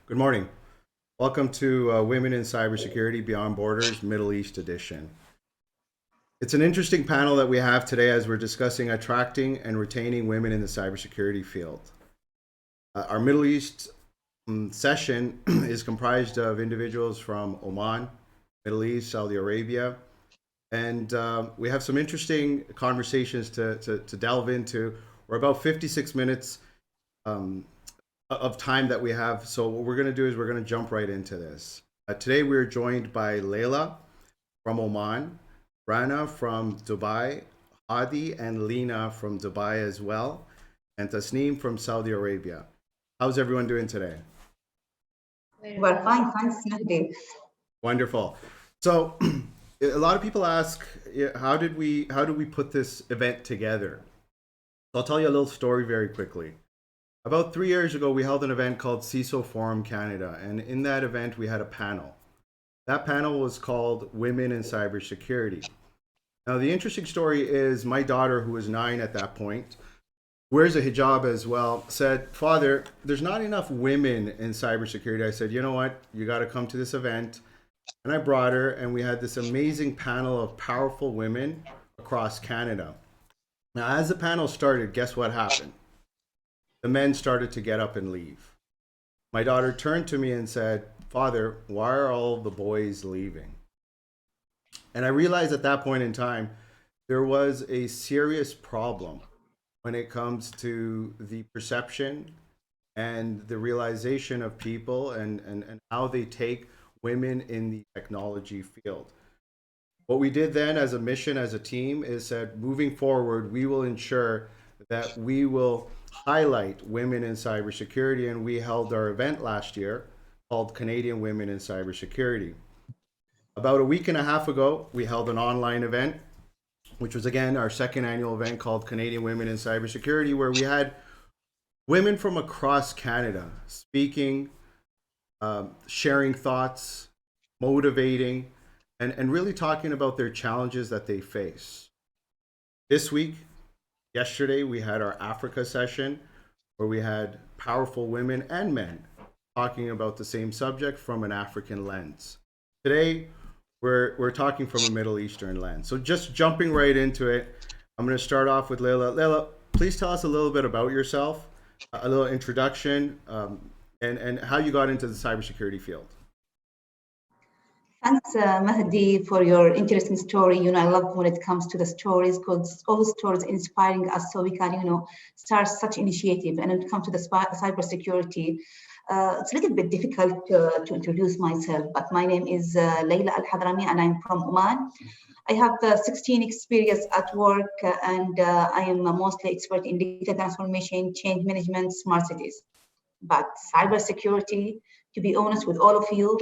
Good morning. Welcome to Women in Cybersecurity Beyond Borders Middle East Edition. It's an interesting panel that we have today as we're discussing attracting and retaining women in the cybersecurity field. Our Middle East session is comprised of individuals from Oman, Middle East, Saudi Arabia, and we have some interesting conversations to delve into. We're about 56 minutes of time that we have. So what we're going to do is we're going to jump right into this. Today we're joined by Laila from Oman, Rana from Dubai, Hadi and Lina from Dubai as well, and Tasnim from Saudi Arabia. How's everyone doing today? Well, fine, thanks, Mahdi. Wonderful. So a lot of people ask, how do we put this event together? So I'll tell you a little story very quickly. About 3 years ago, we held an event called CISO Forum Canada, and in that event, we had a panel. That panel was called Women in Cybersecurity. Now, the interesting story is my daughter, who was 9 at that point, wears a hijab as well, said, "Father, there's not enough women in cybersecurity." I said, "You know what? You got to come to this event." And I brought her, and we had this amazing panel of powerful women across Canada. Now, as the panel started, guess what happened? The men started to get up and leave. My daughter turned to me and said, "Father, why are all the boys leaving?" And I realized at that point in time, there was a serious problem when it comes to the perception and the realization of people and how they take women in the technology field. What we did then as a mission, as a team, is that moving forward, we will ensure that we will highlight women in cybersecurity, and we held our event last year called Canadian Women in Cybersecurity. About a week and a half ago, we held an online event, which was again our second annual event called Canadian Women in Cybersecurity, where we had women from across Canada speaking, sharing thoughts, motivating, and really talking about their challenges that they face. This week, yesterday, we had our Africa session where we had powerful women and men talking about the same subject from an African lens. Today, we're talking from a Middle Eastern lens. So just jumping right into it, I'm going to start off with Laila. Laila, please tell us a little bit about yourself, a little introduction, and how you got into the cybersecurity field. Thanks, Mahdi, for your interesting story. I love when it comes to the stories, because all the stories inspiring us so we can, start such initiative. And when it comes to the cybersecurity, it's a little bit difficult to introduce myself, but my name is Laila AL Hadhrami, and I'm from Oman. I have 16 experience at work, and I am mostly expert in data transformation, change management, smart cities. But cybersecurity, to be honest with all of you,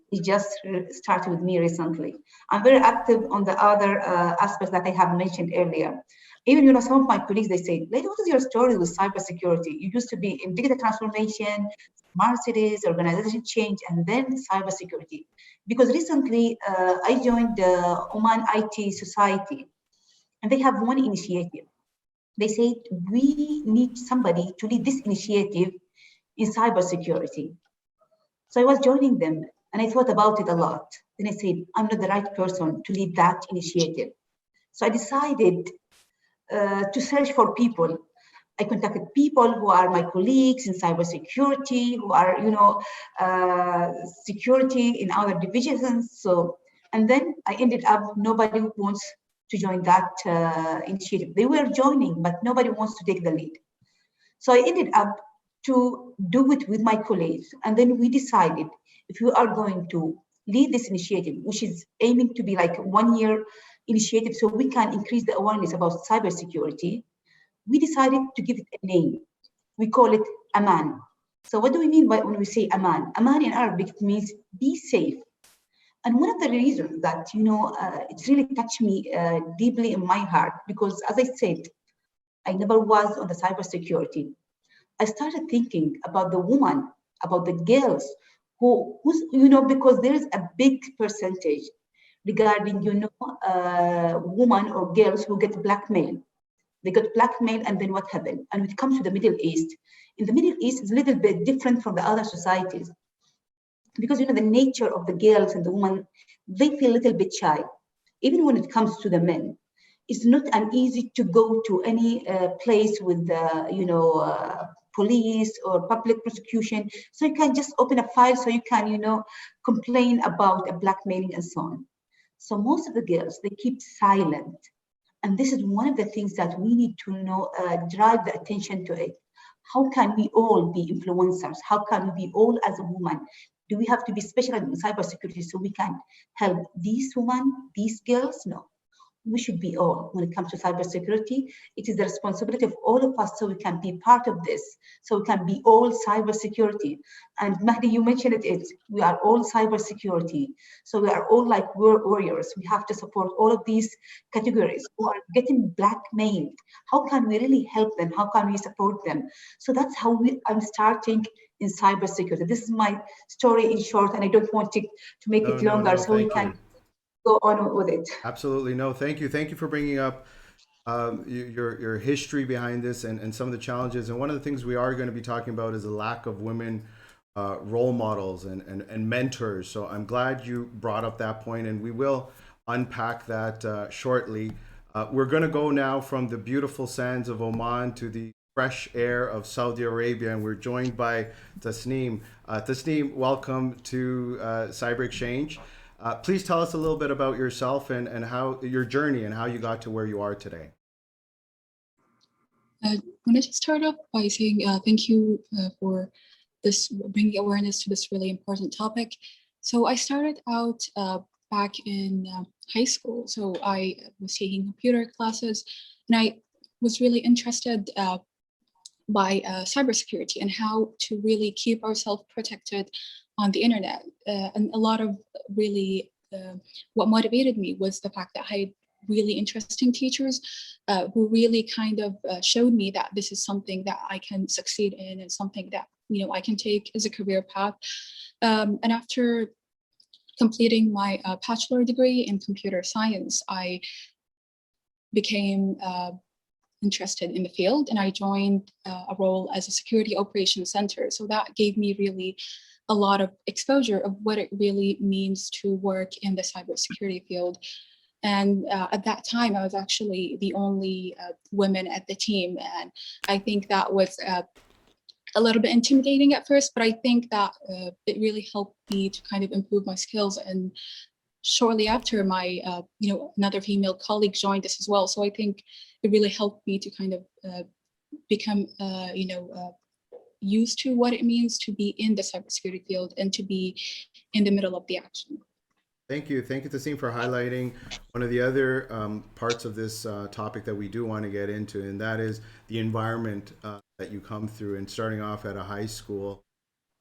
it just started with me recently. I'm very active on the other aspects that I have mentioned earlier. Even, some of my colleagues, they say, "Laila, what is your story with cybersecurity? You used to be in digital transformation, smart cities, organization change, and then cybersecurity." Because recently I joined the Oman IT Society, and they have one initiative. They said, "We need somebody to lead this initiative in cybersecurity." So I was joining them, and I thought about it a lot. Then I said, I'm not the right person to lead that initiative. So I decided to search for people I contacted people who are my colleagues in cybersecurity, who are, security in other divisions. So, and then I ended up, nobody wants to join that initiative. They were joining, but nobody wants to take the lead. So I ended up to do it with my colleagues. And then we decided if we are going to lead this initiative, which is aiming to be like a 1 year initiative so we can increase the awareness about cybersecurity, we decided to give it a name. We call it Aman. So what do we mean by when we say Aman? Aman in Arabic means be safe. And one of the reasons that, it's really touched me deeply in my heart, because as I said, I never was on the cybersecurity. I started thinking about the woman, about the girls who's, because there is a big percentage regarding, women or girls who get blackmailed. They got blackmailed, and then what happened? And when it comes to the Middle East, in the Middle East, it's a little bit different from the other societies because the nature of the girls and the women, they feel a little bit shy. Even when it comes to the men, it's not an easy to go to any place with police or public prosecution. So you can just open a file so you can complain about a blackmailing and so on. So most of the girls, they keep silent. And this is one of the things that we need to drive the attention to it. How can we all be influencers? How can we be all as a woman? Do we have to be specialized in cybersecurity so we can help these women, these girls? No. We should be all. When it comes to cybersecurity, it is the responsibility of all of us so we can be part of this, so we can be all cybersecurity. And Mahdi, you mentioned it, we are all cybersecurity. So we are all like warriors. We have to support all of these categories who are getting blackmailed. How can we really help them? How can we support them? So that's how I'm starting in cybersecurity. This is my story in short, and I don't want to make it longer so we can go on with it. Absolutely. No, thank you. Thank you for bringing up your history behind this and some of the challenges. And one of the things we are going to be talking about is the lack of women role models and mentors. So I'm glad you brought up that point, and we will unpack that shortly. We're going to go now from the beautiful sands of Oman to the fresh air of Saudi Arabia, and we're joined by Tasnim. Tasnim, welcome to Cyber Exchange. Please tell us a little bit about yourself and how your journey and how you got to where you are today. I wanted to start off by saying thank you for this bringing awareness to this really important topic. So I started out back in high school. So I was taking computer classes, and I was really interested by cybersecurity and how to really keep ourselves protected on the internet. And a lot of really what motivated me was the fact that I had really interesting teachers who really kind of showed me that this is something that I can succeed in and something that I can take as a career path. And after completing my bachelor degree in computer science, I became interested in the field, and I joined a role as a security operations center. So that gave me really a lot of exposure of what it really means to work in the cybersecurity field. And at that time, I was actually the only woman at the team. And I think that was a little bit intimidating at first, but I think that it really helped me to kind of improve my skills. And shortly after, my another female colleague joined us as well. So I think it really helped me to kind of become used to what it means to be in the cybersecurity field and to be in the middle of the action. Thank you, Tassim, for highlighting one of the other parts of this topic that we do want to get into, and that is the environment that you come through. And starting off at a high school,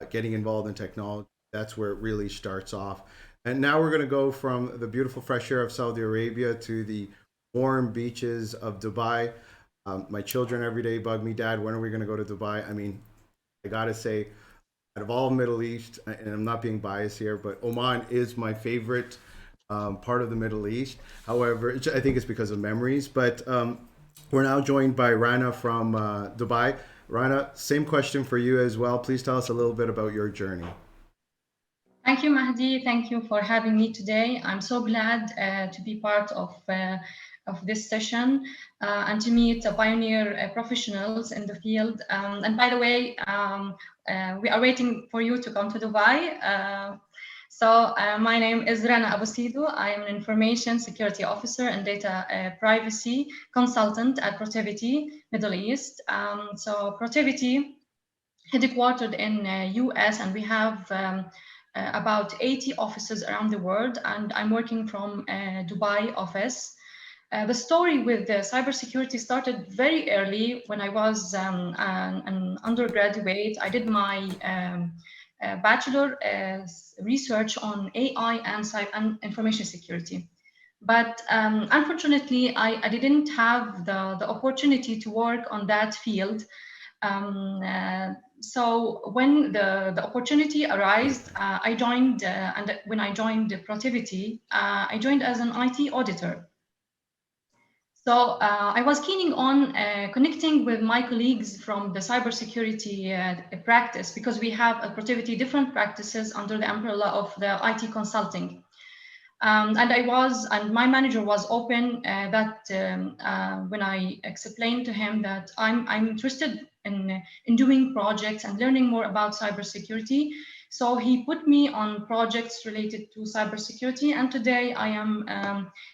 getting involved in technology, that's where it really starts off. And now we're going to go from the beautiful fresh air of Saudi Arabia to the warm beaches of Dubai. My children every day bug me, Dad, when are we going to go to Dubai? I mean, I got to say, out of all Middle East, and I'm not being biased here, but Oman is my favorite part of the Middle East. However, I think it's because of memories. But we're now joined by Rana from Dubai. Rana, same question for you as well. Please tell us a little bit about your journey. Thank you, Mahdi. Thank you for having me today. I'm so glad to be part of of this session and to meet pioneer professionals in the field. And by the way, we are waiting for you to come to Dubai. My name is Rana Abusidu. I am an information security officer and data privacy consultant at Protiviti, Middle East. Protiviti headquartered in US, and we have about 80 offices around the world, and I'm working from Dubai office. The story with cybersecurity started very early when I was an undergraduate. I did my bachelor research on AI and information security. But unfortunately, I didn't have the opportunity to work on that field. So when the opportunity arose, I joined, and when I joined Protiviti, I joined as an IT auditor. So I was keen on connecting with my colleagues from the cybersecurity practice, because we have at Protiviti different practices under the umbrella of the IT consulting. And my manager was open when I explained to him that I'm interested in doing projects and learning more about cybersecurity. So he put me on projects related to cybersecurity, and today I am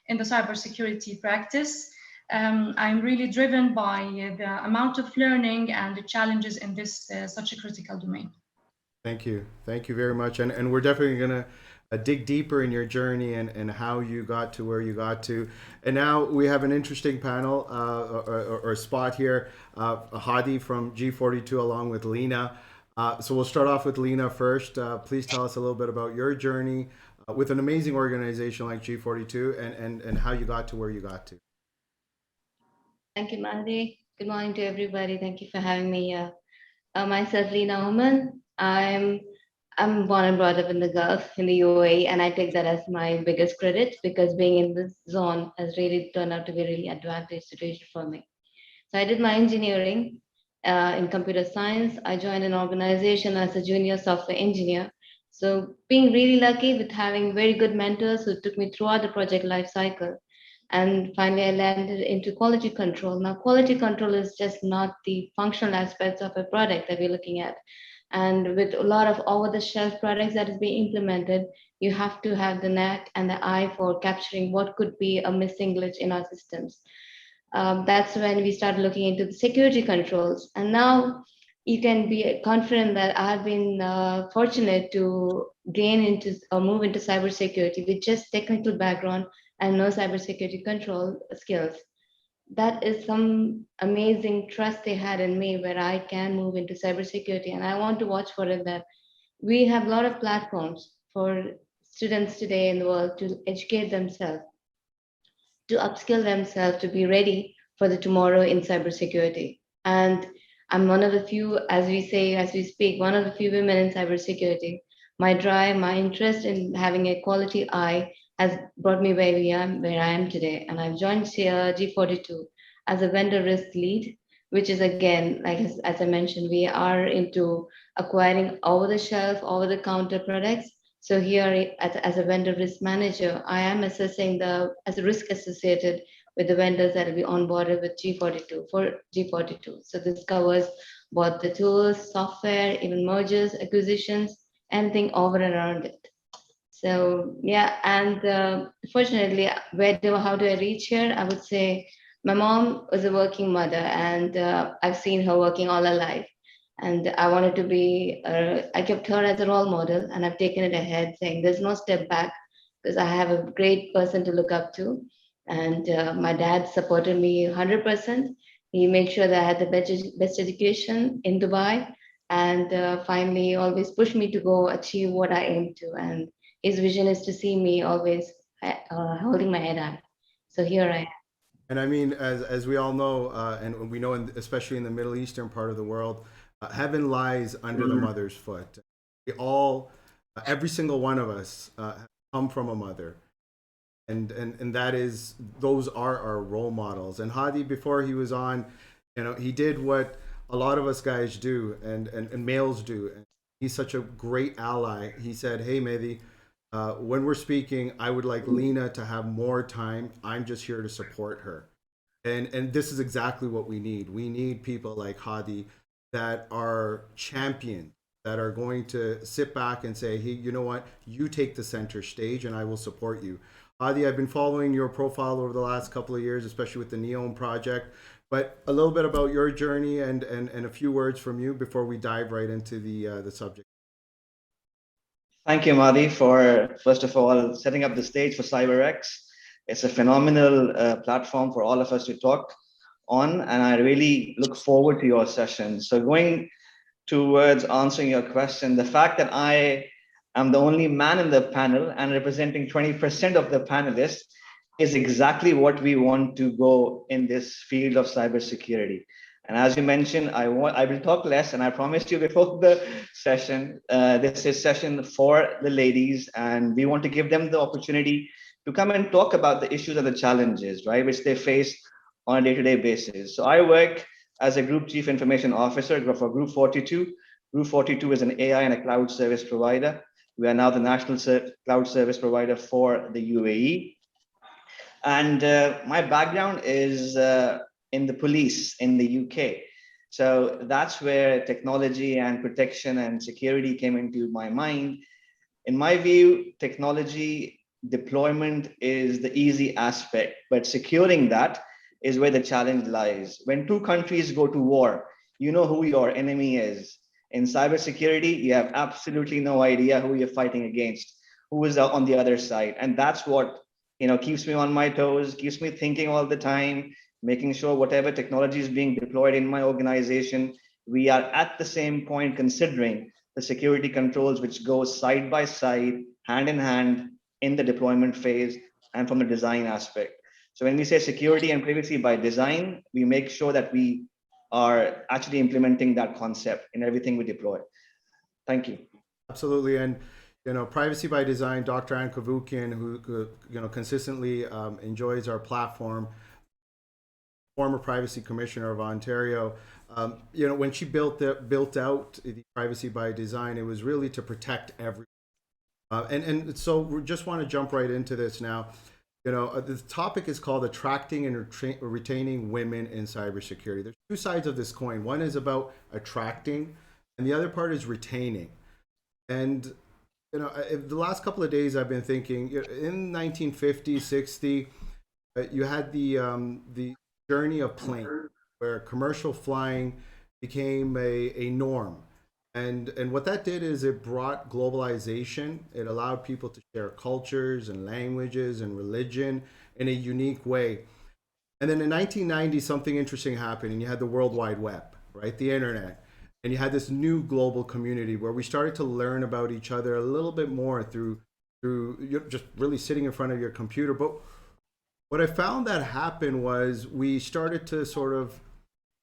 in the cybersecurity practice. I'm really driven by the amount of learning and the challenges in this such a critical domain. Thank you very much, and we're definitely gonna dig deeper in your journey and how you got to where you got to. And now we have an interesting panel or spot here. Hadi from G42 along with Lena. So we'll start off with Lena first. Please tell us a little bit about your journey with an amazing organization like G42 and how you got to where you got to. Thank you, Mahdi. Good morning to everybody. Thank you for having me here. Myself, Lena Oman. I'm born and brought up in the Gulf, in the UAE, and I take that as my biggest credit, because being in this zone has really turned out to be a really advantageous situation for me. So I did my engineering in computer science. I joined an organization as a junior software engineer. So being really lucky with having very good mentors who took me throughout the project life cycle. And finally, I landed into quality control. Now, quality control is just not the functional aspects of a product that we're looking at. And with a lot of over-the-shelf products that is being implemented, you have to have the knack and the eye for capturing what could be a missing glitch in our systems. That's when we started looking into the security controls. And now you can be confident that I've been fortunate to gain into or move into cybersecurity with just technical background and no cybersecurity control skills. That is some amazing trust they had in me, where I can move into cybersecurity. And I want to watch for it that we have a lot of platforms for students today in the world to educate themselves, to upskill themselves, to be ready for the tomorrow in cybersecurity. And I'm one of the few, as we speak, one of the few women in cybersecurity. My drive, my interest in having a quality eye has brought me where I am today. And I've joined G42 as a vendor risk lead, which is again, like as I mentioned, we are into acquiring over-the-shelf, over-the-counter products. So here, as a vendor risk manager, I am assessing as a risk associated with the vendors that will be onboarded with G42. So this covers both the tools, software, even mergers, acquisitions, anything over and around it. So yeah, and fortunately, how do I reach here? I would say my mom was a working mother, and I've seen her working all her life. And I wanted to be, I kept her as a role model, and I've taken it ahead, saying there's no step back, because I have a great person to look up to. And my dad supported me 100%. He made sure that I had the best education in Dubai, and finally always pushed me to go achieve what I aim to. And his vision is to see me always holding my head high. So here I am. And I mean, as we all know, and we know, especially in the Middle Eastern part of the world, heaven lies under the mother's foot. We all, every single one of us, come from a mother, and that is, those are our role models. And Hadi, before he was on, he did what a lot of us guys do and males do. And he's such a great ally. He said, "Hey, Mahdi, when we're speaking, I would like Lena to have more time. I'm just here to support her. And this is exactly what we need. We need people like Hadi that are champions, that are going to sit back and say, hey, you know what? You take the center stage and I will support you. Hadi, I've been following your profile over the last couple of years, especially with the NEOM project. But a little bit about your journey and a few words from you before we dive right into the subject. Thank you, Mahdi, for first of all setting up the stage for CyberX. It's a phenomenal platform for all of us to talk on, and I really look forward to your session. So going towards answering your question, the fact that I am the only man in the panel and representing 20% of the panelists is exactly what we want to go in this field of cybersecurity. And as you mentioned, I will talk less, and I promised you before the session, this is session for the ladies, and we want to give them the opportunity to come and talk about the issues and the challenges, right, which they face on a day-to-day basis. So I work as a Group Chief Information Officer for Group 42. Group 42 is an AI and a cloud service provider. We are now the national cloud service provider for the UAE. And my background is in the police in the UK. So that's where technology and protection and security came into my mind. In my view, technology deployment is the easy aspect, but securing that is where the challenge lies. When two countries go to war, you know who your enemy is. In cybersecurity, you have absolutely no idea who you're fighting against, who is on the other side. And that's what keeps me on my toes, keeps me thinking all the time, making sure whatever technology is being deployed in my organization, we are at the same point considering the security controls which go side by side, hand in hand in the deployment phase and from the design aspect. So when we say security and privacy by design, we make sure that we are actually implementing that concept in everything we deploy. Thank you. Absolutely. And privacy by design, Dr. Ann Kavukian, who consistently enjoys our platform, former privacy commissioner of Ontario, when she built out the privacy by design, it was really to protect everyone. And so we just want to jump right into this now. The topic is called attracting and retaining women in cybersecurity. There's two sides of this coin. One is about attracting, and the other part is retaining. And the last couple of days I've been thinking, in 1950, 60, you had the journey of plane, where commercial flying became a norm. And what that did is it brought globalization. It allowed people to share cultures and languages and religion in a unique way. And then in 1990, something interesting happened, and you had the World Wide Web, right? The internet. And you had this new global community where we started to learn about each other a little bit more through just really sitting in front of your computer. But what I found that happened was we started to sort of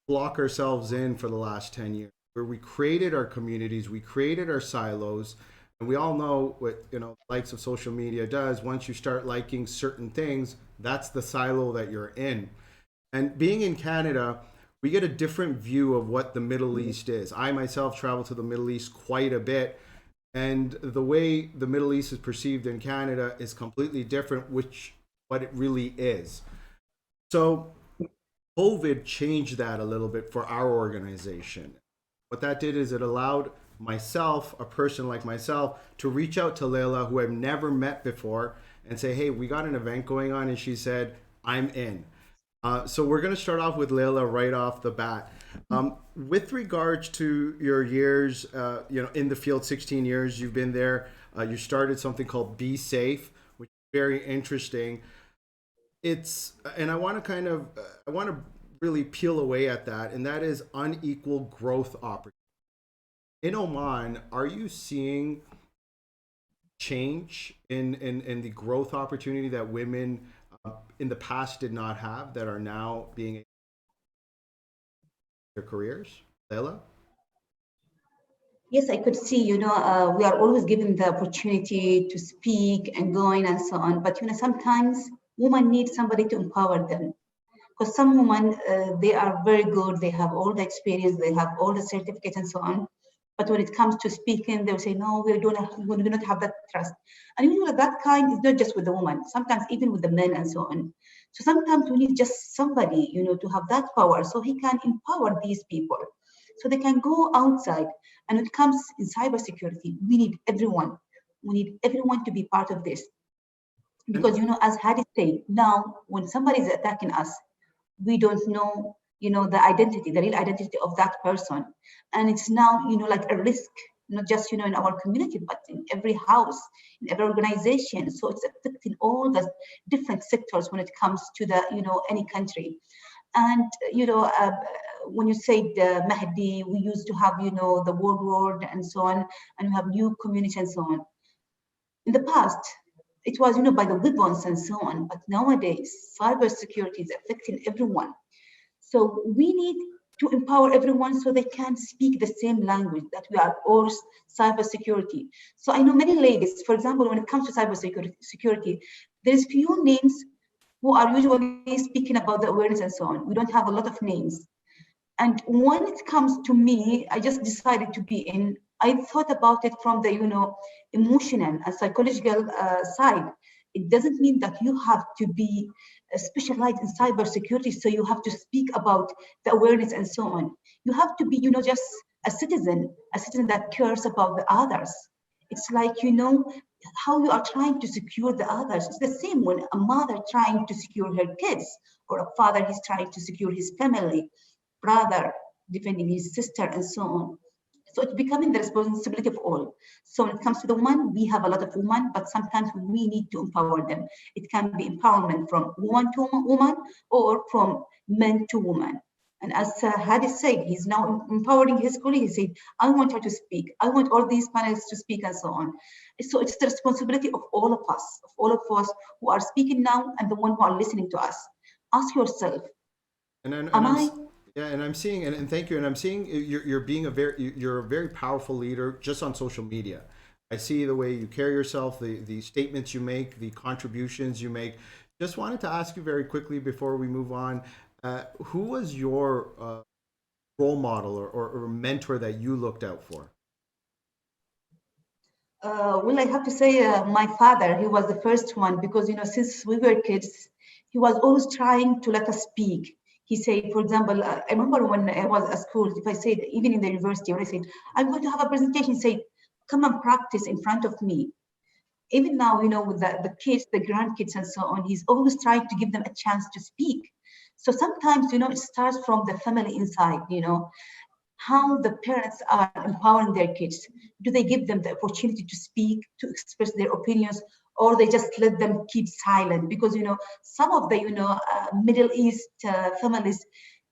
block ourselves in for the last 10 years, where we created our communities, we created our silos, and we all know what likes of social media does. Once you start liking certain things, that's the silo that you're in. And being in Canada, we get a different view of what the Middle East is. I myself travel to the Middle East quite a bit, and the way the Middle East is perceived in Canada is completely different, what it really is. So COVID changed that a little bit for our organization. What that did is it allowed myself, a person like myself, to reach out to Laila, who I've never met before, and say, hey, we got an event going on, and she said, I'm in. So we're going to start off with Laila right off the bat. With regards to your years, in the field, 16 years you've been there, you started something called Be Safe, which is very interesting. And I want to really peel away at that, and that is unequal growth opportunity. In Oman, are you seeing change in the growth opportunity that women in the past did not have, that are now being their careers? Laila? Yes, I could see, we are always given the opportunity to speak and going and so on. But, sometimes women need somebody to empower them. Because some women, they are very good. They have all the experience. They have all the certificates and so on. But when it comes to speaking, they'll say, no, we do not have that trust. And that kind is not just with the woman, sometimes even with the men and so on. So sometimes we need just somebody, to have that power so he can empower these people so they can go outside. And when it comes in cybersecurity, we need everyone. We need everyone to be part of this. Because, as Hadi said, now when somebody is attacking us, we don't know, the identity, the real identity of that person. And it's now, like a risk, not just, in our community, but in every house, in every organization. So it's affecting all the different sectors when it comes to the, any country. And, when you say the Mahdi, we used to have, the world war and so on, and we have new community and so on. In the past, it was, by the weapons and so on, but nowadays, cybersecurity is affecting everyone. So we need to empower everyone so they can speak the same language, that we are all cybersecurity. So I know many ladies, for example, when it comes to cybersecurity, there's few names who are usually speaking about the awareness and so on. We don't have a lot of names. And when it comes to me, I just decided to be in, I thought about it from the, emotional and psychological side. It doesn't mean that you have to be specialized in cybersecurity, so you have to speak about the awareness and so on. You have to be, just a citizen that cares about the others. It's like, how you are trying to secure the others. It's the same when a mother trying to secure her kids, or a father is trying to secure his family, brother defending his sister, and so on. So it's becoming the responsibility of all. So when it comes to the woman, we have a lot of women, but sometimes we need to empower them. It can be empowerment from woman to woman, or from men to woman. And as Hadi said, he's now empowering his colleague. He said, I want her to speak. I want all these panelists to speak, and so on. So it's the responsibility of all of us who are speaking now and the one who are listening to us. Ask yourself, I'm seeing, and thank you, and I'm seeing you're a very powerful leader just on social media. I see the way you carry yourself, the statements you make, the contributions you make. Just wanted to ask you very quickly before we move on, who was your role model or mentor that you looked out for? Well, I have to say my father, he was the first one, because, since we were kids, he was always trying to let us speak. He said, for example, I remember when I was at school, if I said, even in the university, when I said, I'm going to have a presentation, he said, come and practice in front of me. Even now, with the kids, the grandkids and so on, he's always trying to give them a chance to speak. So sometimes, it starts from the family inside, how the parents are empowering their kids. Do they give them the opportunity to speak, to express their opinions, or they just let them keep silent? Because, some of the, Middle East families,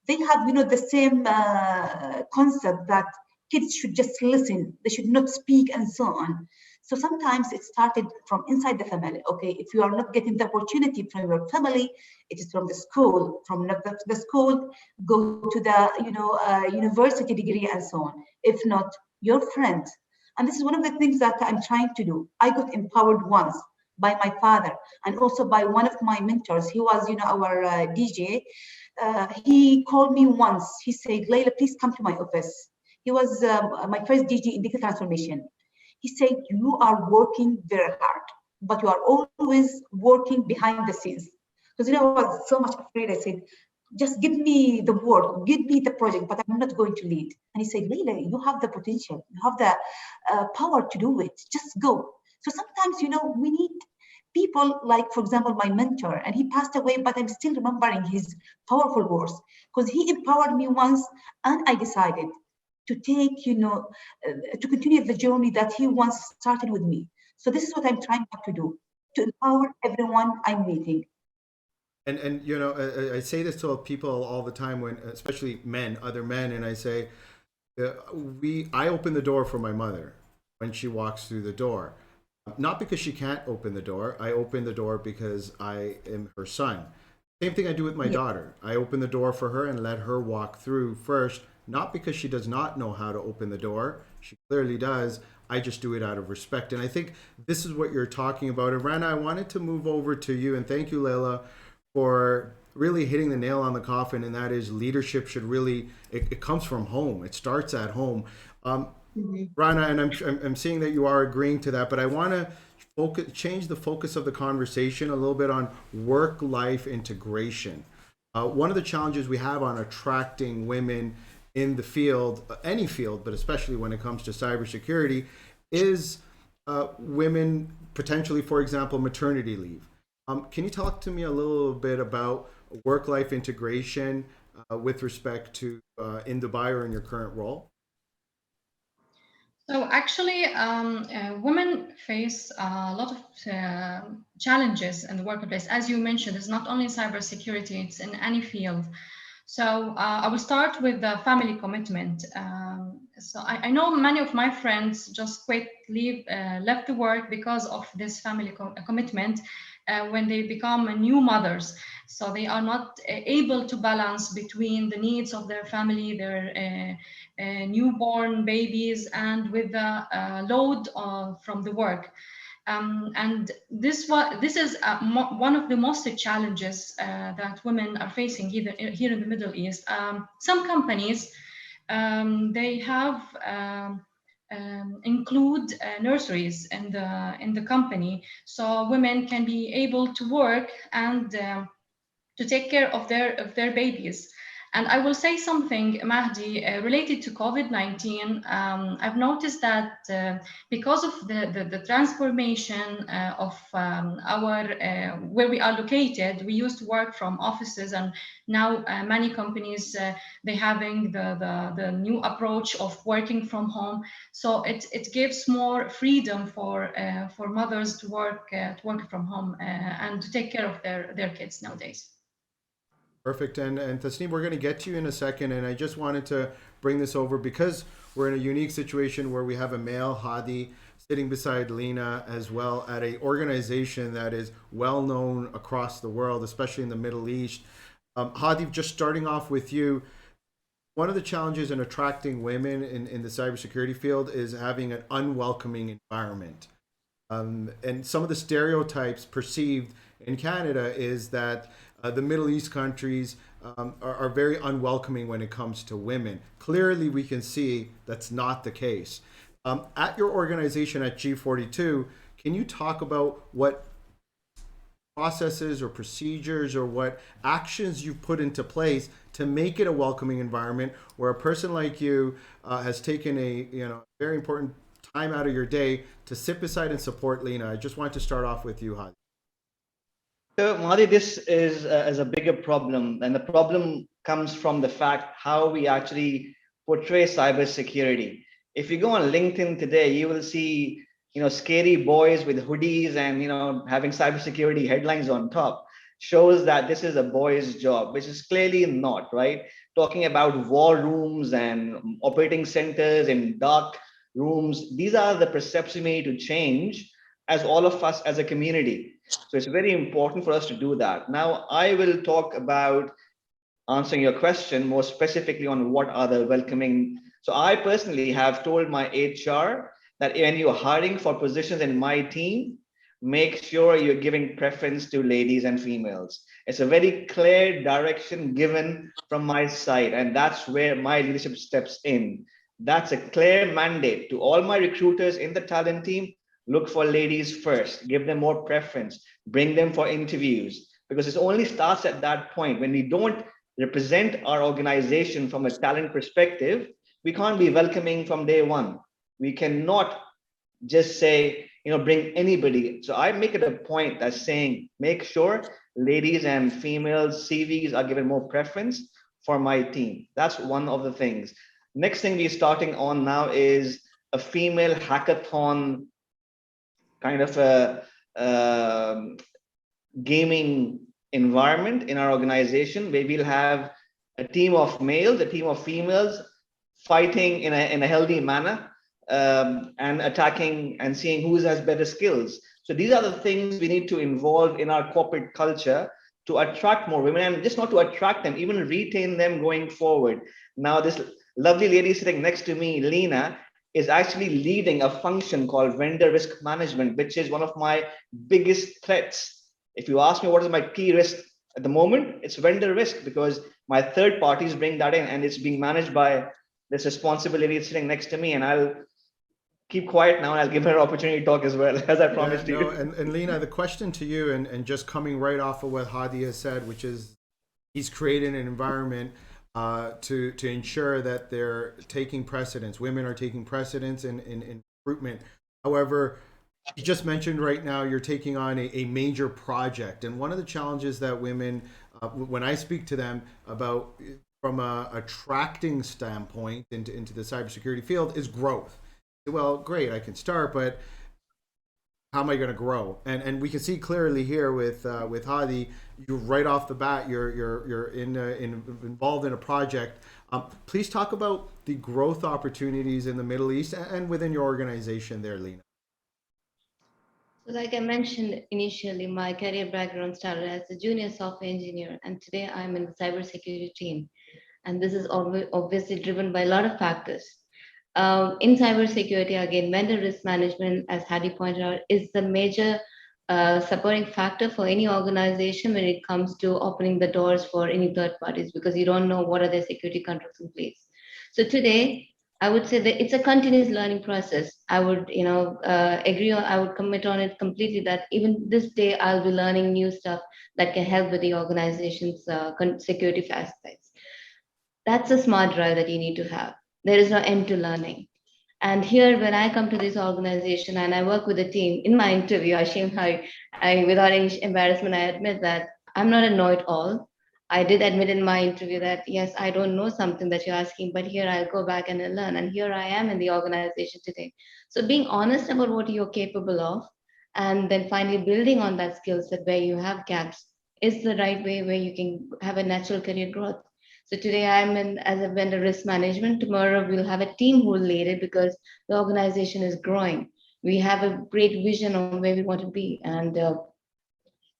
they have, the same concept that kids should just listen, they should not speak, and so on. So sometimes it started from inside the family. Okay, if you are not getting the opportunity from your family, it is from the school. From the school, go to the university degree and so on. If not, your friends. And this is one of the things that I'm trying to do. I got empowered once by my father, and also by one of my mentors. He was, our DJ. He called me once. He said, Laila, please come to my office. He was my first DJ in digital transformation. He said, you are working very hard, but you are always working behind the scenes. Because, I was so much afraid. I said, just give me the work, give me the project, but I'm not going to lead. And he said, Laila, you have the potential, you have the power to do it. Just go. So sometimes, we need people like, for example, my mentor, and he passed away, but I'm still remembering his powerful words, because he empowered me once, and I decided to take, to continue the journey that he once started with me. So this is what I'm trying to do, to empower everyone I'm meeting. And I say this to people all the time, when especially other men, and I say, I open the door for my mother when she walks through the door, not because she can't open the door. I open the door because I am her son. Same thing I do with my daughter. I open the door for her and let her walk through first, not because she does not know how to open the door. She clearly does. I just do it out of respect. And I think this is what you're talking about. And Rana, I wanted to move over to you, and thank you, Laila, for really hitting the nail on the coffin, and that is leadership should really, it comes from home. It starts at home. Rana, and I'm seeing that you are agreeing to that, but I want to change the focus of the conversation a little bit on work-life integration. One of the challenges we have on attracting women in the field, any field, but especially when it comes to cybersecurity, is women potentially, for example, maternity leave. Can you talk to me a little bit about work-life integration with respect to in Dubai or in your current role? So actually, women face a lot of challenges in the workplace. As you mentioned, it's not only cybersecurity, it's in any field. So I will start with the family commitment. So I know many of my friends just left the work because of this family commitment when they become new mothers. So they are not able to balance between the needs of their family, their newborn babies, and with the load from the work. And this is one of the most challenges that women are facing here in the Middle East. Some companies, they have include nurseries in the company, so women can be able to work and to take care of their babies. And I will say something, Mahdi, related to COVID-19. I've noticed that because of the transformation of our where we are located, we used to work from offices, and now many companies they having the new approach of working from home. So it gives more freedom for mothers to work from home and to take care of their kids nowadays. Perfect. And Tasnim, we're going to get to you in a second. And I just wanted to bring this over because we're in a unique situation where we have a male, Hadi, sitting beside Lena as well at an organization that is well known across the world, especially in the Middle East. Hadi, just starting off with you, one of the challenges in attracting women in the cybersecurity field is having an unwelcoming environment. And some of the stereotypes perceived in Canada is that the Middle East countries are very unwelcoming when it comes to women. Clearly, we can see that's not the case. At your organization at G42, can you talk about what processes or procedures or what actions you've put into place to make it a welcoming environment where a person like you has taken a very important time out of your day to sit beside and support Lena? I just want to start off with you, Hadi. So, Mahdi, this is a bigger problem, and the problem comes from the fact how we actually portray cybersecurity. If you go on LinkedIn today, you will see, scary boys with hoodies and, having cybersecurity headlines on top. Shows that this is a boy's job, which is clearly not, right? Talking about war rooms and operating centers and dark rooms. These are the perceptions we need to change as all of us as a community. So it's very important for us to do that. Now, I will talk about answering your question more specifically on what are the welcoming. So I personally have told my HR that when you're hiring for positions in my team, make sure you're giving preference to ladies and females. It's a very clear direction given from my side, and that's where my leadership steps in. That's a clear mandate to all my recruiters in the talent team. Look for ladies first, give them more preference, bring them for interviews, because it only starts at that point. When we don't represent our organization from a talent perspective, we can't be welcoming from day one. We cannot just say, bring anybody. So I make it a point that's saying, make sure ladies and females CVs are given more preference for my team. That's one of the things. Next thing we're starting on now is a female hackathon, kind of a gaming environment in our organization where we'll have a team of males, a team of females fighting in a healthy manner and attacking and seeing who has better skills. So these are the things we need to involve in our corporate culture to attract more women, and just not to attract them, even retain them going forward. Now, this lovely lady sitting next to me, Lena, is actually leading a function called vendor risk management, which is one of my biggest threats. If you ask me what is my key risk at the moment, it's vendor risk, because my third parties bring that in and it's being managed by this responsibility is sitting next to me, and I'll keep quiet now and I'll give her an opportunity to talk as well, as I promised you. And Lena, the question to you, and just coming right off of what Hadi has said, which is he's created an environment to ensure that they're taking precedence. Women are taking precedence in recruitment. However, you just mentioned right now you're taking on a major project, and one of the challenges that women, when I speak to them about from a attracting standpoint into the cybersecurity field, is growth. Well, great, I can start, but how am I going to grow? And we can see clearly here with Hadi, you right off the bat, you're involved in a project. Please talk about the growth opportunities in the Middle East and within your organization there, Lena. So like I mentioned initially, my career background started as a junior software engineer, and today I'm in the cybersecurity team. And this is obviously driven by a lot of factors. In cybersecurity, again, vendor risk management, as Hadi pointed out, is the major supporting factor for any organization when it comes to opening the doors for any third parties, because you don't know what are their security controls in place. So today, I would say that it's a continuous learning process. I would, agree on, I would commit on it completely that even this day, I'll be learning new stuff that can help with the organization's security aspects. That's a smart drive that you need to have. There is no end to learning. And here, when I come to this organization and I work with a team, in my interview, without any embarrassment, I admit that I'm not a know-it-all. I did admit in my interview that, yes, I don't know something that you're asking, but here I'll go back and I'll learn. And here I am in the organization today. So being honest about what you're capable of, and then finally building on that skill set where you have gaps is the right way where you can have a natural career growth. So today I'm in as a vendor risk management. Tomorrow we'll have a team who will lead it because the organization is growing. We have a great vision on where we want to be, and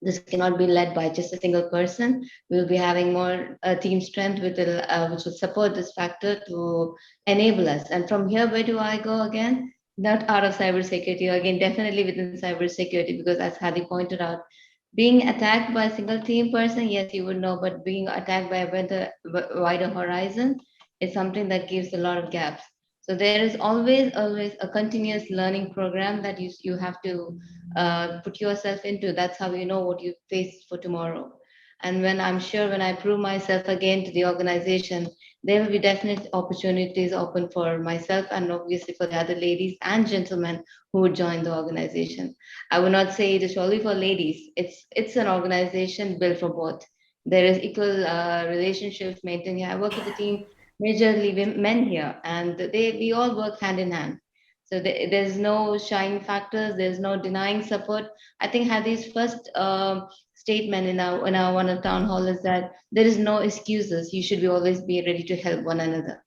this cannot be led by just a single person. We'll be having more team strength which will support this factor to enable us. And from here, where do I go again? Not out of cybersecurity, again, definitely within cybersecurity, because as Hadi pointed out, being attacked by a single team person, yes, you would know, but being attacked by a wider horizon is something that gives a lot of gaps. So there is always a continuous learning program that you have to put yourself into. That's how you know what you face for tomorrow. And when I'm sure when I prove myself again to the organization, there will be definite opportunities open for myself and obviously for the other ladies and gentlemen who would join the organization. I would not say it is only for ladies. It's an organization built for both. There is equal relationships maintained here. I work with a team majorly men here, and we all work hand in hand. So there's no shying factors. There's no denying support. I think Hadi's first statement in our one of town hall is that there is no excuses. You should always be ready to help one another.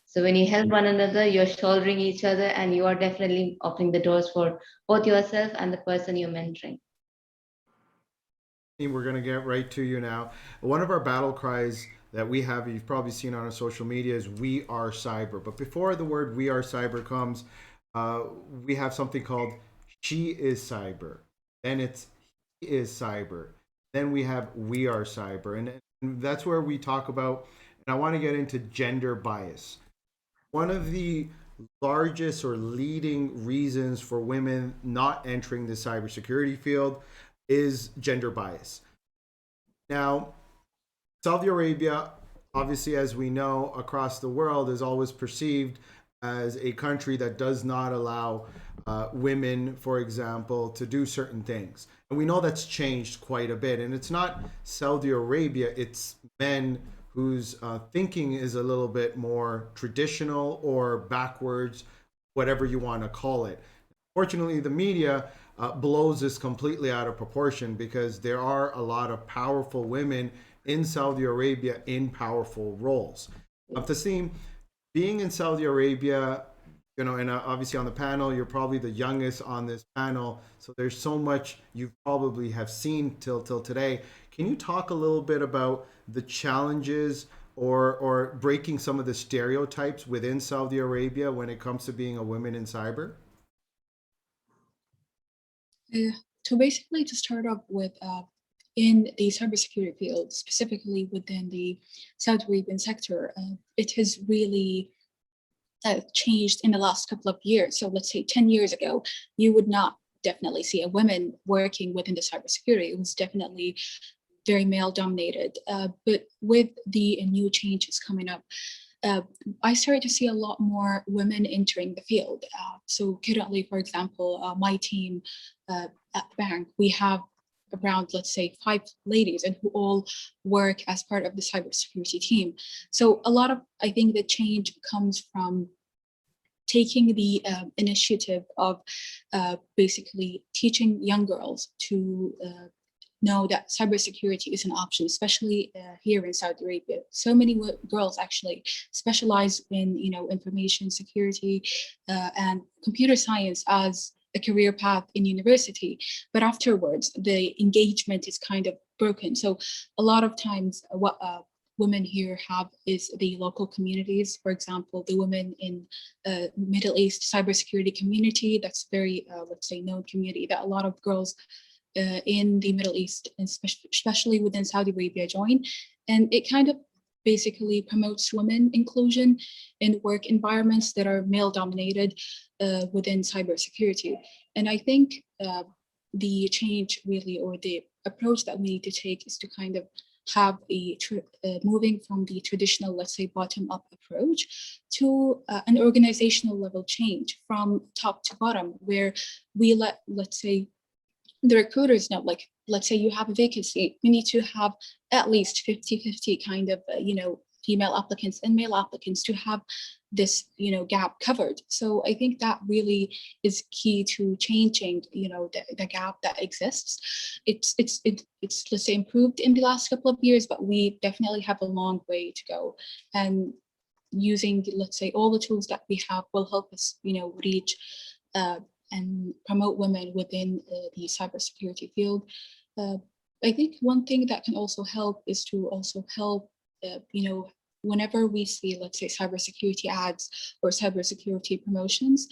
So when you help one another, you're shouldering each other, and you are definitely opening the doors for both yourself and the person you're mentoring. We're going to get right to you now. One of our battle cries that we have, you've probably seen on our social media, is "We are cyber." But before the word "We are cyber" comes, we have something called "She is cyber." Then it's "He is cyber." Then we have "We are cyber," and that's where we talk about. And I want to get into gender bias. One of the largest or leading reasons for women not entering the cybersecurity field is gender bias. Now, Saudi Arabia, obviously, as we know, across the world, is always perceived as a country that does not allow women, for example, to do certain things. And we know that's changed quite a bit. And it's not Saudi Arabia, it's men whose thinking is a little bit more traditional or backwards, whatever you want to call it. Fortunately, the media blows this completely out of proportion because there are a lot of powerful women in Saudi Arabia in powerful roles. Tasnim, being in Saudi Arabia, you know, and obviously on the panel, you're probably the youngest on this panel, so there's so much you probably have seen till today. Can you talk a little bit about the challenges or breaking some of the stereotypes within Saudi Arabia when it comes to being a woman in cyber? So basically, to start off with, in the cybersecurity field, specifically within the Saudi Arabian sector, it is really changed in the last couple of years. So let's say 10 years ago, you would not definitely see a woman working within the cybersecurity. It was definitely very male dominated. But with the new changes coming up, I started to see a lot more women entering the field. So currently, for example, my team at the bank, we have around, let's say, 5 ladies, and who all work as part of the cybersecurity team. So a lot of, I think the change comes from taking the initiative of basically teaching young girls to know that cybersecurity is an option, especially here in Saudi Arabia. So many girls actually specialize in, information security and computer science as a career path in university, but afterwards the engagement is kind of broken. So a lot of times what women here have is the local communities. For example, the women in Middle East cybersecurity community, that's very, let's say, known community that a lot of girls in the Middle East, and especially within Saudi Arabia, join. And it kind of basically promotes women inclusion in work environments that are male dominated within cybersecurity. And I think the change really, or the approach that we need to take, is to kind of have moving from the traditional, let's say, bottom-up approach to an organizational level change from top to bottom, where we let's say, the recruiters know, like, let's say you have a vacancy, you need to have at least 50-50 kind of, female applicants and male applicants to have this, gap covered. So I think that really is key to changing, the gap that exists. It's let's say improved in the last couple of years, but we definitely have a long way to go. And using, let's say, all the tools that we have will help us, reach and promote women within the cybersecurity field. I think one thing that can also help is to also help, whenever we see, let's say, cybersecurity ads or cybersecurity promotions,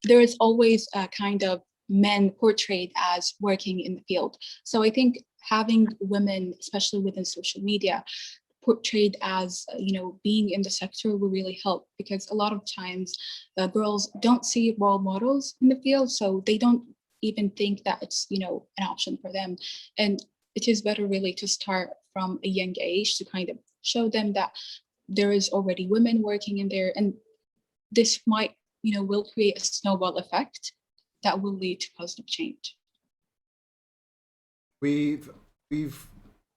there is always a kind of men portrayed as working in the field. So I think having women, especially within social media, portrayed as, being in the sector will really help, because a lot of times girls don't see role models in the field, so they don't even think that it's, an option for them. And it is better really to start from a young age to kind of show them that there is already women working in there, and this might, will create a snowball effect that will lead to positive change. We've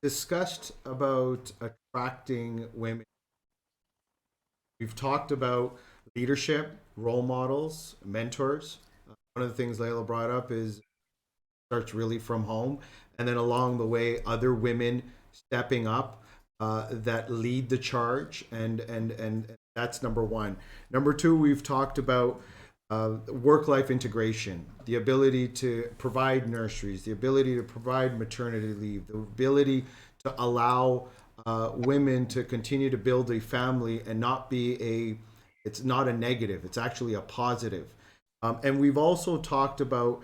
discussed about attracting women. We've talked about leadership, role models, mentors. One of the things Laila brought up is starts really from home, and then along the way, other women stepping up that lead the charge, and that's number one. Number two, we've talked about work-life integration, the ability to provide nurseries, the ability to provide maternity leave, the ability to allow women to continue to build a family and not be it's not a negative, it's actually a positive. And we've also talked about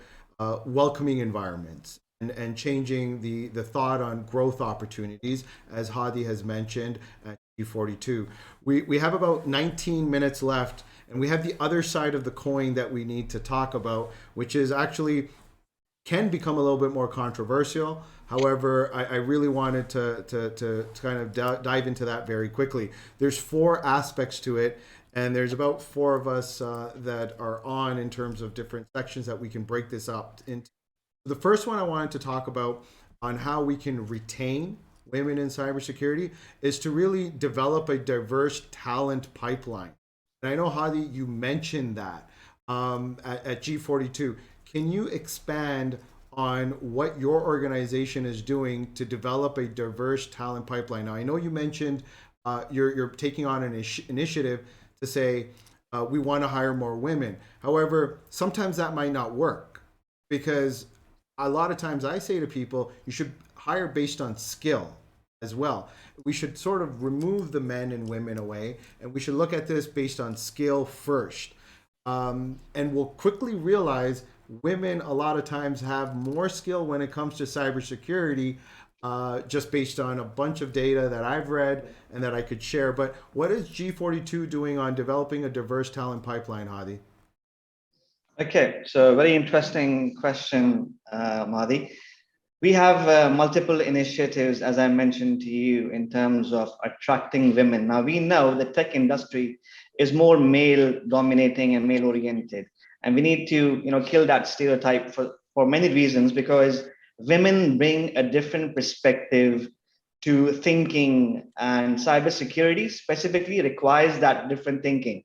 welcoming environments and changing the thought on growth opportunities, as Hadi has mentioned at G42. We have about 19 minutes left, and we have the other side of the coin that we need to talk about, which is actually can become a little bit more controversial. However, I really wanted to kind of dive into that very quickly. There's 4 aspects to it, and there's about 4 of us that are on in terms of different sections that we can break this up into. The first one I wanted to talk about on how we can retain women in cybersecurity is to really develop a diverse talent pipeline. And I know, Hadi, you mentioned that at G42. Can you expand on what your organization is doing to develop a diverse talent pipeline? Now, I know you mentioned you're taking on an initiative to say we want to hire more women. However, sometimes that might not work, because a lot of times I say to people, you should hire based on skill as well. We should sort of remove the men and women away, and we should look at this based on skill first. And we'll quickly realize women a lot of times have more skill when it comes to cybersecurity just based on a bunch of data that I've read and that I could share. But what is G42 doing on developing a diverse talent pipeline, Hadi? Okay, so very interesting question, Mahdi. We have multiple initiatives, as I mentioned to you, in terms of attracting women. Now, we know the tech industry is more male dominating and male oriented. And we need to, kill that stereotype for many reasons, because women bring a different perspective to thinking, and cybersecurity specifically requires that different thinking.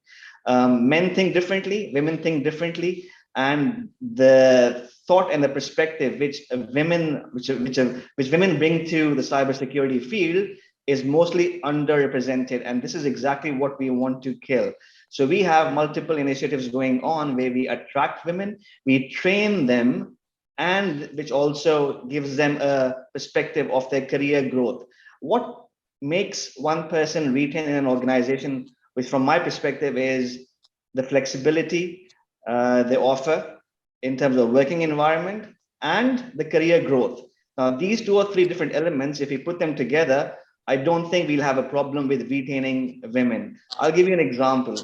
Men think differently, women think differently, and the thought and the perspective which women bring to the cybersecurity field is mostly underrepresented, and this is exactly what we want to kill. So we have multiple initiatives going on where we attract women, we train them, and which also gives them a perspective of their career growth. What makes one person retain in an organization, which from my perspective is the flexibility they offer in terms of working environment and the career growth. Now, these two or three different elements, if we put them together, I don't think we'll have a problem with retaining women. I'll give you an example.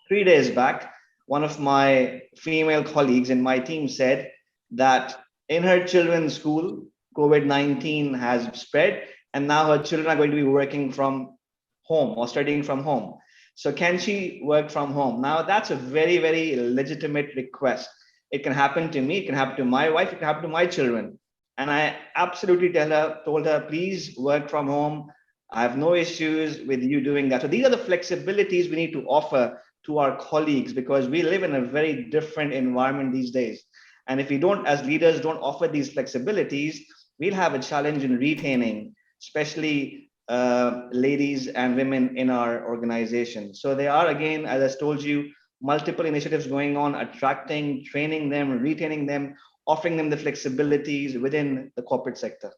3 days back, one of my female colleagues in my team said that in her children's school, COVID-19 has spread, and now her children are going to be working from home or studying from home. So can she work from home? Now, that's a very, very legitimate request. It can happen to me, it can happen to my wife, it can happen to my children. And I absolutely told her, please work from home. I have no issues with you doing that. So these are the flexibilities we need to offer to our colleagues, because we live in a very different environment these days. And if we don't, as leaders, don't offer these flexibilities, we'll have a challenge in retaining, especially ladies and women in our organization. So there are, again, as I told you, multiple initiatives going on, attracting, training them, retaining them, offering them the flexibilities within the corporate sector.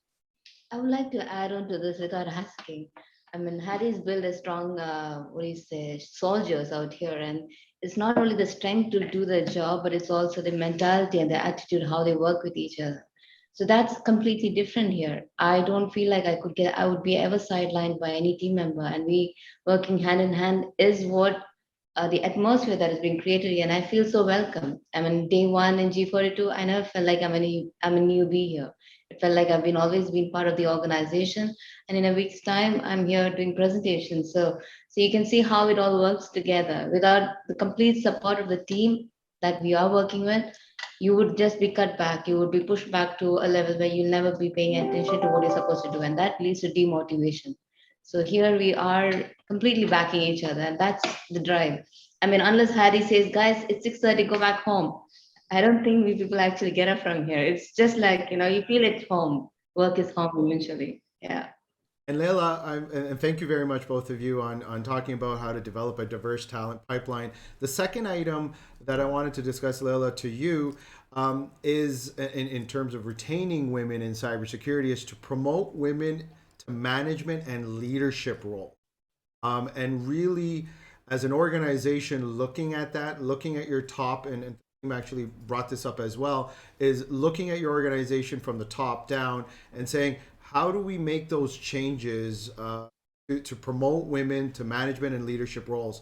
I would like to add on to this without asking. I mean, Hadi's built a strong, soldiers out here, and it's not only the strength to do the job, but it's also the mentality and the attitude, how they work with each other. So that's completely different here. I don't feel like I would be ever sidelined by any team member, and we working hand in hand is what the atmosphere that is being created here, and I feel so welcome. I mean, day one in G42, I never felt like I'm a newbie here. It felt like I've always been part of the organization, and in a week's time, I'm here doing presentations. So you can see how it all works together. Without the complete support of the team that we are working with, you would just be cut back. You would be pushed back to a level where you'll never be paying attention to what you're supposed to do, and that leads to demotivation. So here we are completely backing each other, and that's the drive. I mean, unless Hadi says, guys, it's 6:30, go back home. I don't think we people actually get up from here. It's just like, you feel it's home. Work is home eventually. Yeah. And Laila, and thank you very much, both of you, on talking about how to develop a diverse talent pipeline. The second item that I wanted to discuss, Laila, to you, is in terms of retaining women in cybersecurity, is to promote women to management and leadership role. And really, as an organization, looking at that, looking at your top, and actually brought this up as well, is looking at your organization from the top down and saying, how do we make those changes to promote women to management and leadership roles?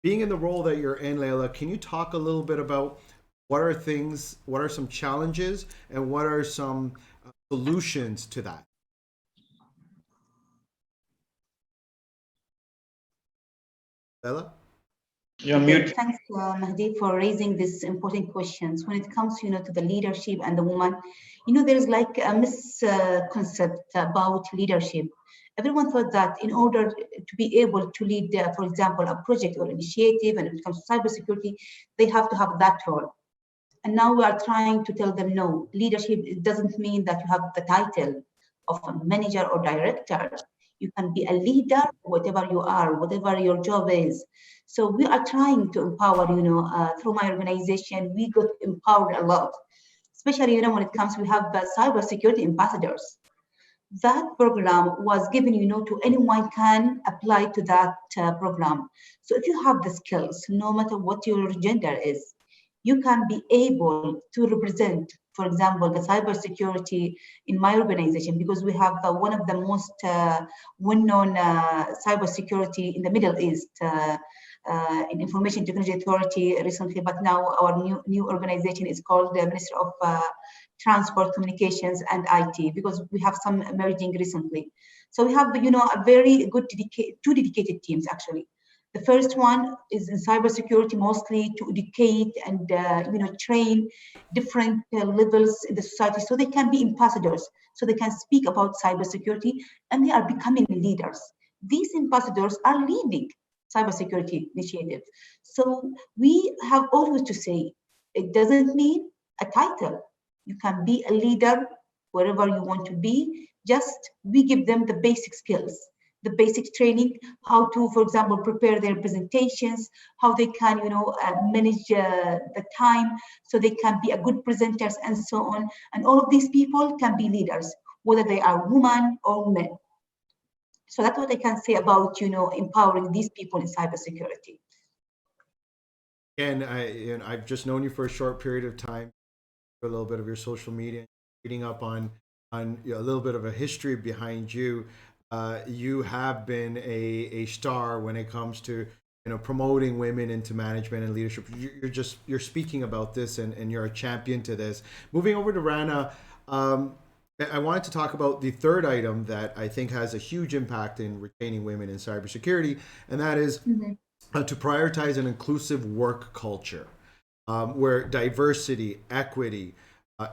Being in the role that you're in, Laila, can you talk a little bit about what are some challenges and what are some solutions to that? Laila? You're mute. Thanks, Mahdi, for raising these important questions. When it comes, to the leadership and the woman, there is like a misconcept about leadership. Everyone thought that in order to be able to lead, for example, a project or initiative, and when it comes to cybersecurity, they have to have that role. And now we are trying to tell them, no, leadership doesn't mean that you have the title of a manager or director. You can be a leader, whatever you are, whatever your job is. So we are trying to empower, through my organization, we got empowered a lot, especially, when it comes, we have cybersecurity ambassadors. That program was given, to anyone can apply to that program. So if you have the skills, no matter what your gender is, you can be able to represent, for example, the cybersecurity in my organization, because we have one of the most well-known cybersecurity in the Middle East, in Information Technology Authority recently, but now our new organization is called the Ministry of Transport, Communications, and IT, because we have some merging recently. So we have, a very good two dedicated teams actually. The first one is in cybersecurity, mostly to educate and train different levels in the society, so they can be ambassadors, so they can speak about cybersecurity, and they are becoming leaders. These ambassadors are leading cybersecurity initiatives. So we have always to say, it doesn't mean a title. You can be a leader wherever you want to be. Just we give them the basic skills, the basic training, how to, for example, prepare their presentations, how they can, manage the time, so they can be a good presenters and so on. And all of these people can be leaders, whether they are women or men. So that's what I can say about, empowering these people in cybersecurity. And I've just known you for a short period of time, a little bit of your social media, reading up on a little bit of a history behind you. You have been a star when it comes to promoting women into management and leadership. You're speaking about this, and you're a champion to this. Moving over to Rana, I wanted to talk about the third item that I think has a huge impact in retaining women in cybersecurity, and that is to prioritize an inclusive work culture, where diversity, equity,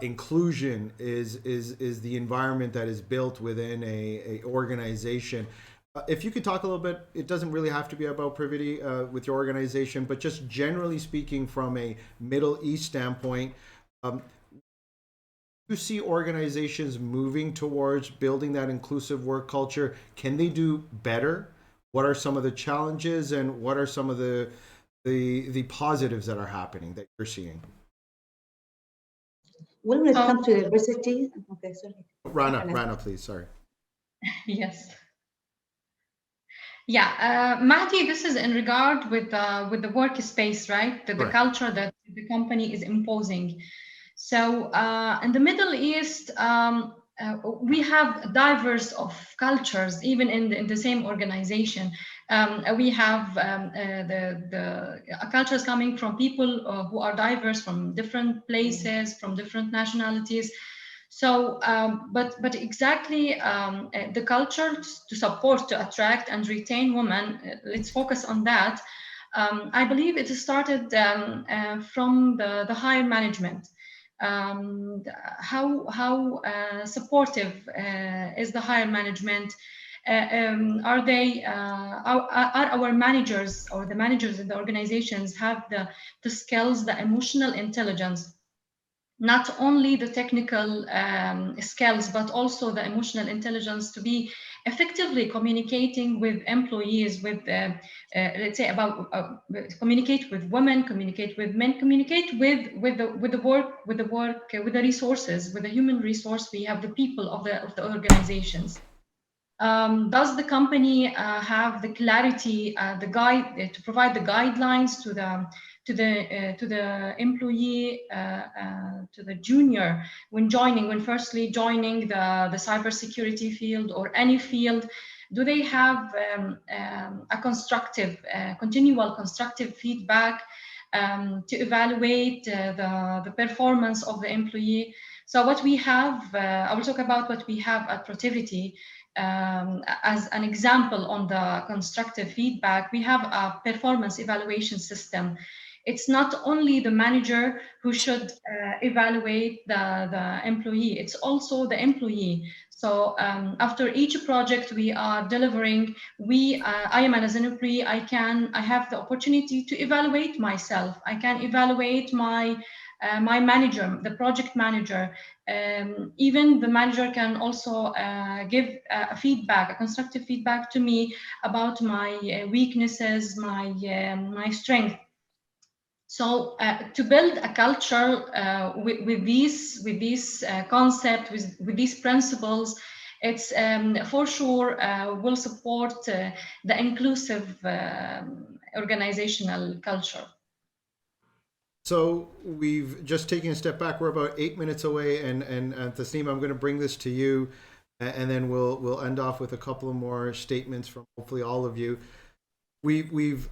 inclusion is the environment that is built within a organization. If you could talk a little bit, it doesn't really have to be about Protiviti with your organization, but just generally speaking from a Middle East standpoint, you see organizations moving towards building that inclusive work culture. Can they do better? What are some of the challenges, and what are some of the positives that are happening that you're seeing? Well, when it comes to diversity, okay, sorry. Rana, please, sorry. Yes. Yeah, Mahdi, this is in regard with the workspace, right? The culture that the company is imposing. So in the Middle East, we have diverse of cultures, even in the same organization. We have the cultures coming from people who are diverse from different places, from different nationalities. So, but exactly the culture to support, to attract and retain women, let's focus on that. I believe it started from the higher management. How supportive is the higher management? Are they are our managers, or the managers in the organizations, have the skills, the emotional intelligence, not only the technical skills, but also the emotional intelligence to be effectively communicating with employees, with let's say about communicate with women, communicate with men, communicate with the work, with the resources, with the human resource. We have the people of the organizations. Does the company have the clarity, the guide to provide the guidelines to the employee, to the junior when firstly joining the cybersecurity field or any field? Do they have a continual constructive feedback to evaluate the performance of the employee? So what we have, I will talk about what we have at Protiviti. As an example on the constructive feedback, we have a performance evaluation system. It's not only the manager who should evaluate the employee, it's also the employee. So after each project we are delivering, I am as an employee, I have the opportunity to evaluate myself. I can evaluate my manager, the project manager. Even the manager can also give a feedback, a constructive feedback to me about my weaknesses, my strength. So to build a culture with these concepts, with these principles, it's for sure will support the inclusive organizational culture. So we've just taken a step back. We're about 8 minutes away, and Tasnim, I'm going to bring this to you, and then we'll end off with a couple of more statements from hopefully all of you. We've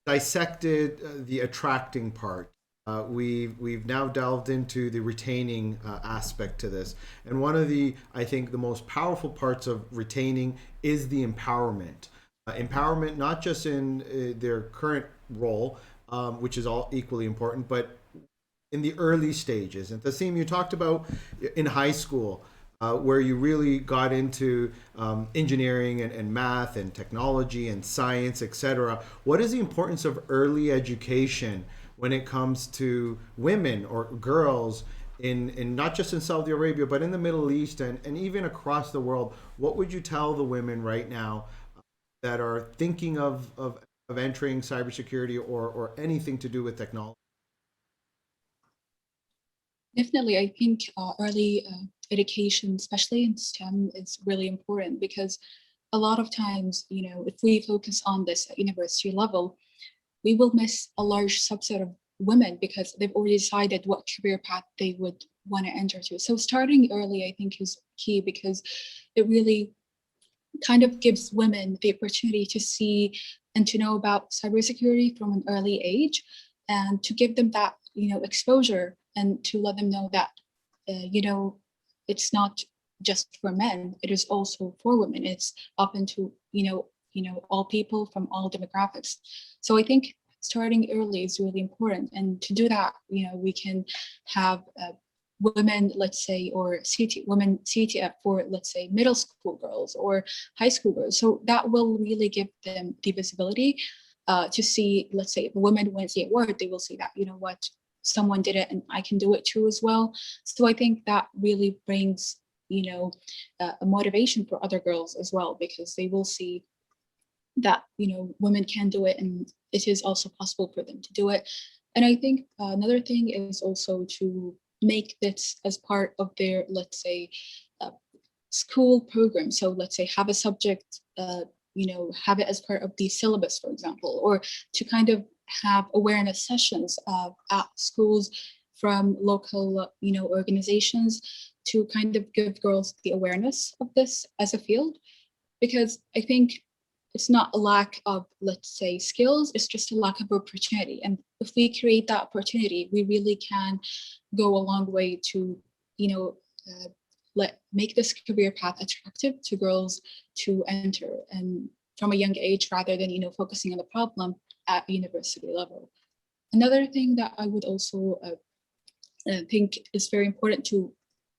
dissected the attracting part. We've now delved into the retaining aspect to this, and one of the, I think, the most powerful parts of retaining is the empowerment. Empowerment not just in their current role, which is all equally important, but in the early stages. And Tassim, you talked about in high school, where you really got into engineering and math and technology and science, etc. What is the importance of early education when it comes to women or girls in not just in Saudi Arabia, but in the Middle East and even across the world? What would you tell the women right now that are thinking of entering cybersecurity or anything to do with technology? Definitely, I think early education, especially in STEM, is really important because a lot of times, if we focus on this at university level, we will miss a large subset of women because they've already decided what career path they would want to enter to. So starting early, I think, is key because it really kind of gives women the opportunity to see and to know about cybersecurity from an early age, and to give them that exposure, and to let them know that it's not just for men, it is also for women. It's open to all people from all demographics. So I think starting early is really important, and to do that, we can have women, let's say, or women CTF for, let's say, middle school girls or high school girls. So that will really give them the visibility to see, let's say, if a woman wins the award, they will see that, what, someone did it and I can do it too as well. So I think that really brings, a motivation for other girls as well, because they will see that, women can do it and it is also possible for them to do it. And I think another thing is also to make this as part of their, let's say, school program. So let's say have a subject, have it as part of the syllabus, for example, or to kind of have awareness sessions at schools from local, organizations, to kind of give girls the awareness of this as a field. Because I think it's not a lack of, let's say, skills, it's just a lack of opportunity. And if we create that opportunity, we really can go a long way to, make this career path attractive to girls to enter, and from a young age, rather than, focusing on the problem at university level. Another thing that I would also think is very important to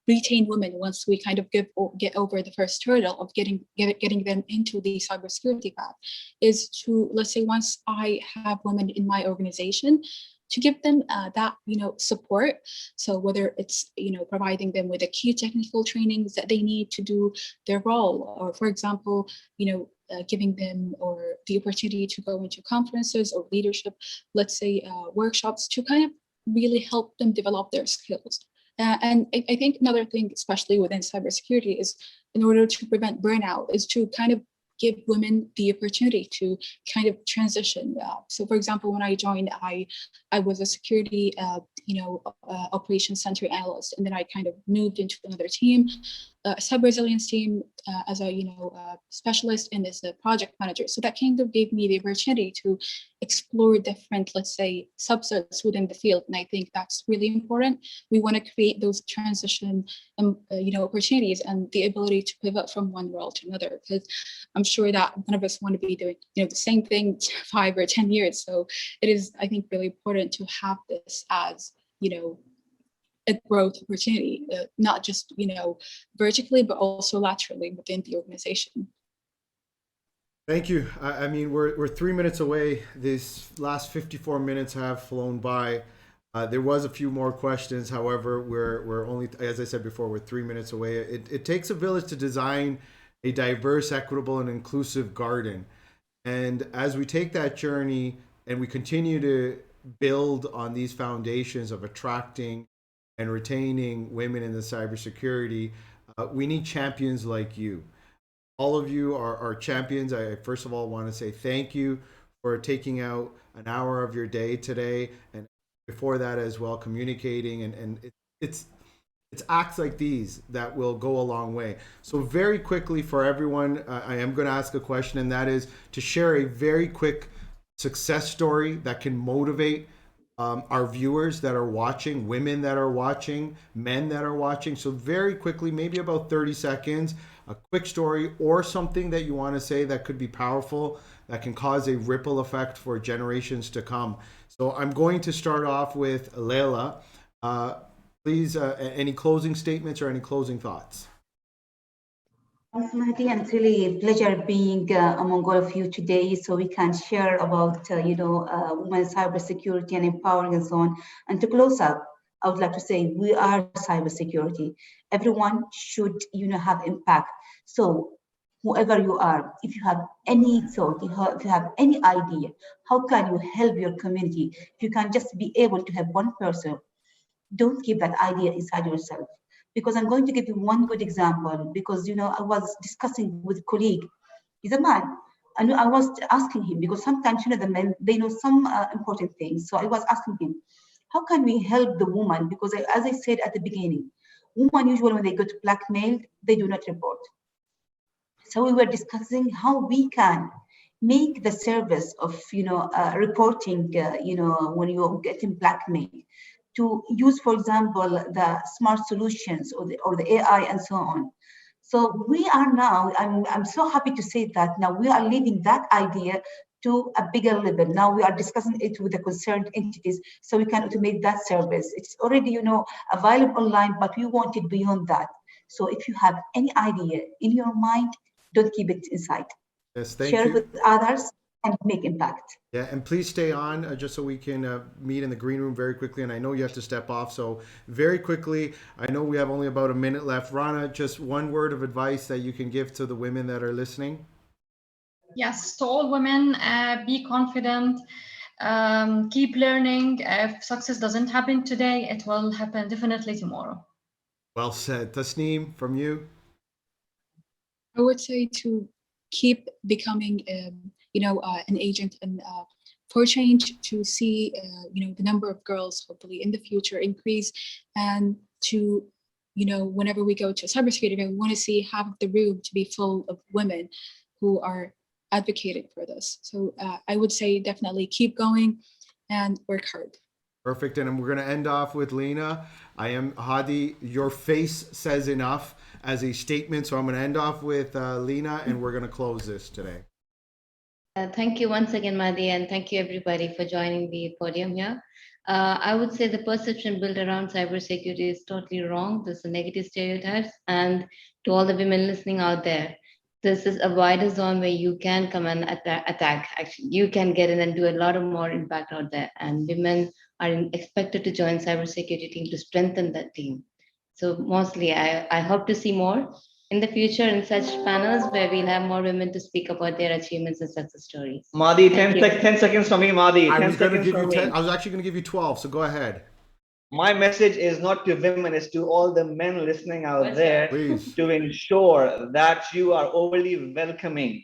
retain women once we kind of get over the first hurdle of getting them into the cybersecurity path is to, let's say, once I have women in my organization, to give them that support. So whether it's providing them with the key technical trainings that they need to do their role, or for example giving them or the opportunity to go into conferences or leadership, let's say workshops, to kind of really help them develop their skills. And I think another thing, especially within cybersecurity, is in order to prevent burnout, is to kind of give women the opportunity to kind of transition. So for example, when I joined, I was a security, operations center analyst, and then I kind of moved into another team, a cyber resilience team, as a specialist, and as a project manager. So that kind of gave me the opportunity to explore different, let's say, subsets within the field, and I think that's really important. We want to create those transition, opportunities and the ability to pivot from one role to another, because I'm sure that none of us want to be doing the same thing 5 or 10 years. So it is, I think, really important to have this as a growth opportunity, not just vertically, but also laterally within the organization. Thank you. I mean, we're 3 minutes away. These last 54 minutes have flown by. There was a few more questions. However, we're only, as I said before, we're 3 minutes away. It takes a village to design a diverse, equitable, and inclusive garden. And as we take that journey and we continue to build on these foundations of attracting and retaining women in the cybersecurity, we need champions like you. All of you are champions. I first of all want to say thank you for taking out an hour of your day today and before that as well, communicating, and it's acts like these that will go a long way. So very quickly for everyone, I am going to ask a question, and that is to share a very quick success story that can motivate our viewers that are watching, women that are watching, men that are watching. So very quickly, maybe about 30 seconds, a quick story or something that you want to say that could be powerful, that can cause a ripple effect for generations to come. So I'm going to start off with Laila. Please, any closing statements or any closing thoughts? Thanks, Mahdi, and it's really a pleasure being among all of you today, so we can share about women's cybersecurity and empowering and so on. And to close up, I would like to say we are cybersecurity. Everyone should have impact. So whoever you are, if you have any thought, if you have any idea, how can you help your community? If you can just be able to have one person, don't keep that idea inside yourself. Because I'm going to give you one good example, because I was discussing with a colleague. He's a man, and I was asking him, because sometimes the men, they know some important things. So I was asking him, how can we help the woman? Because as I said at the beginning, women usually when they get blackmailed, they do not report. So we were discussing how we can make the service of reporting when you're getting blackmailed, to use, for example, the smart solutions or the AI and so on. So we are now, I'm so happy to say that now we are leading that idea to a bigger level. Now we are discussing it with the concerned entities so we can automate that service. It's already, available online, but we want it beyond that. So if you have any idea in your mind, don't keep it inside. Yes, thank Share you. it with others and make impact. Yeah, and please stay on just so we can meet in the green room very quickly. And I know you have to step off, so very quickly, I know we have only about a minute left. Rana, just one word of advice that you can give to the women that are listening. Yes, to all women, be confident, keep learning. If success doesn't happen today, it will happen definitely tomorrow. Well said. Tasnim, from you? I would say to keep becoming, an agent and for change, to see, the number of girls hopefully in the future increase, and to, whenever we go to cybersecurity, we want to see half of the room to be full of women who are advocating for this. So I would say definitely keep going and work hard. Perfect. And we're going to end off with Lena. I am Hadi. Your face says enough as a statement. So I'm going to end off with Lena, and we're going to close this today. Thank you once again, Mahdi, and thank you everybody for joining the podium here. I would say the perception built around cybersecurity is totally wrong. There's a negative stereotypes, and to all the women listening out there, this is a wider zone where you can come and attack. Actually, you can get in and do a lot of more impact out there, and women are expected to join cybersecurity team to strengthen that team. So mostly, I hope to see more in the future in such panels where we'll have more women to speak about their achievements and success stories. Mahdi, 10 seconds from me, Mahdi. I 10 was going to seconds give you from me. 10. I was actually going to give you 12. So go ahead. My message is not to women, it's to all the men listening out What's there, Please. to ensure that you are overly welcoming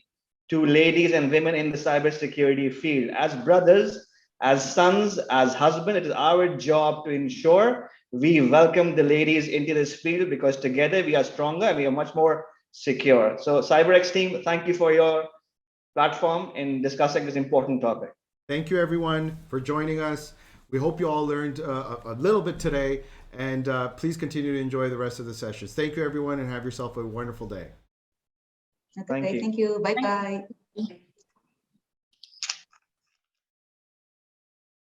to ladies and women in the cybersecurity field. As brothers, as sons, as husbands, it is our job to ensure we welcome the ladies into this field, because together we are stronger and we are much more secure. So CyberX team, thank you for your platform in discussing this important topic. Thank you, everyone, for joining us. We hope you all learned a little bit today, and please continue to enjoy the rest of the sessions. Thank you, everyone, and have yourself a wonderful day. Okay, thank you. Bye-bye.